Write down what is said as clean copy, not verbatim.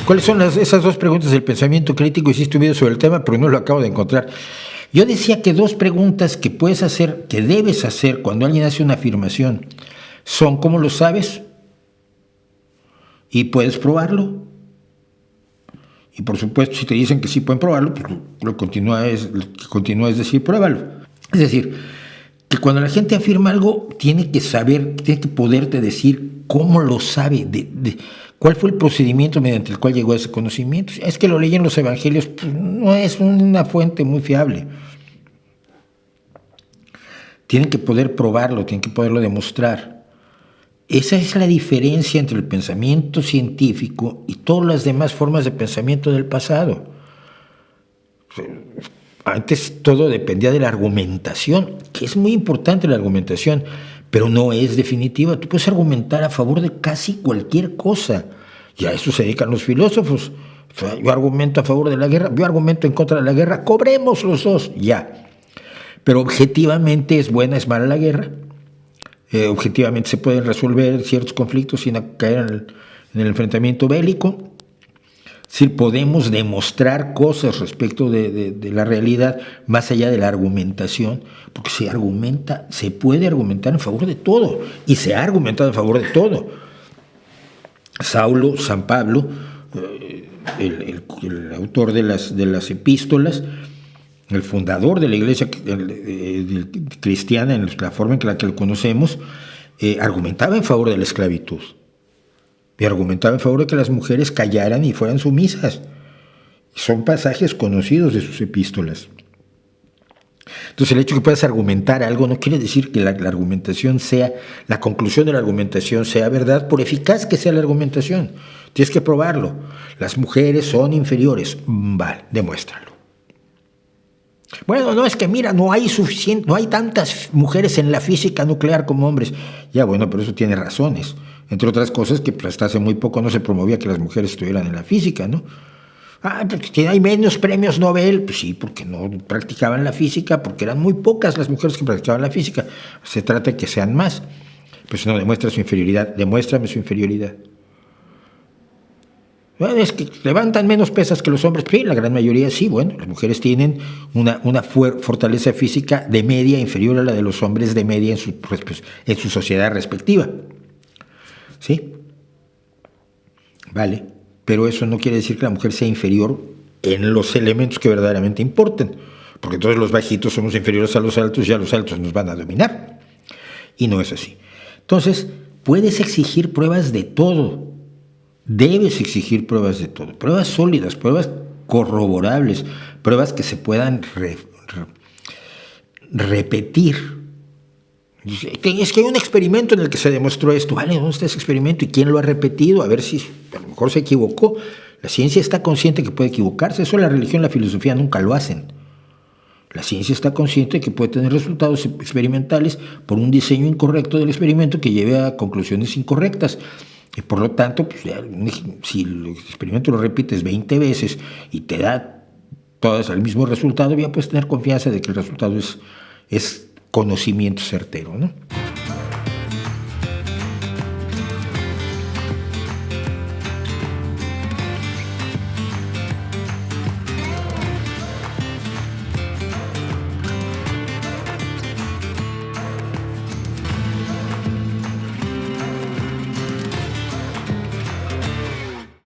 ¿Cuáles son esas dos preguntas del pensamiento crítico? Hiciste un video sobre el tema, pero no lo acabo de encontrar. Yo decía que dos preguntas que puedes hacer, que debes hacer cuando alguien hace una afirmación, son ¿cómo lo sabes? Y puedes probarlo. Y por supuesto, si te dicen que sí pueden probarlo, pues lo que continúa es decir, pruébalo. Es decir, que cuando la gente afirma algo, tiene que saber, tiene que poderte decir cómo lo sabe, cuál fue el procedimiento mediante el cual llegó a ese conocimiento. Es que lo leí en los evangelios, pues no es una fuente muy fiable. Tienen que poder probarlo, tienen que poderlo demostrar. Esa es la diferencia entre el pensamiento científico y todas las demás formas de pensamiento del pasado. Antes todo dependía de la argumentación, que es muy importante la argumentación, pero no es definitiva. Tú puedes argumentar a favor de casi cualquier cosa, y a eso se dedican los filósofos. O sea, yo argumento a favor de la guerra, yo argumento en contra de la guerra, cobremos los dos, ya. Pero objetivamente es buena, es mala la guerra. Objetivamente se pueden resolver ciertos conflictos sin caer en el enfrentamiento bélico. Si podemos demostrar cosas respecto de la realidad más allá de la argumentación, porque se puede argumentar en favor de todo, y se ha argumentado en favor de todo. San Pablo, el autor de las epístolas, el fundador de la iglesia cristiana en la forma en la que lo conocemos, argumentaba en favor de la esclavitud. Y argumentaba en favor de que las mujeres callaran y fueran sumisas. Son pasajes conocidos de sus epístolas. Entonces el hecho de que puedas argumentar algo no quiere decir que la argumentación sea, la conclusión de la argumentación sea verdad, por eficaz que sea la argumentación. Tienes que probarlo. Las mujeres son inferiores. Vale, demuéstralo. Bueno, no, es que mira, no hay tantas mujeres en la física nuclear como hombres. Ya, bueno, pero eso tiene razones. Entre otras cosas que hasta hace muy poco no se promovía que las mujeres estuvieran en la física, ¿no? Porque hay menos premios Nobel, pues sí, porque no practicaban la física, porque eran muy pocas las mujeres que practicaban la física. Se trata de que sean más. Pues no, demuestra su inferioridad, demuéstrame su inferioridad. Bueno, es que levantan menos pesas que los hombres. Sí, la gran mayoría sí. Bueno, las mujeres tienen una fortaleza física de media inferior a la de los hombres de media en su sociedad respectiva. ¿Sí? Vale. Pero eso no quiere decir que la mujer sea inferior en los elementos que verdaderamente importen. Porque entonces los bajitos somos inferiores a los altos y a los altos nos van a dominar. Y no es así. Entonces, puedes exigir pruebas de todo. Debes exigir pruebas de todo, pruebas sólidas, pruebas corroborables, pruebas que se puedan repetir. Es que hay un experimento en el que se demostró esto. Vale, ¿dónde está ese experimento? ¿Y quién lo ha repetido? A ver si a lo mejor se equivocó. La ciencia está consciente que puede equivocarse. Eso la religión y la filosofía nunca lo hacen. La ciencia está consciente de que puede tener resultados experimentales por un diseño incorrecto del experimento que lleve a conclusiones incorrectas. Y por lo tanto, pues, si el experimento lo repites 20 veces y te da todas el mismo resultado, ya puedes tener confianza de que el resultado es conocimiento certero, ¿no?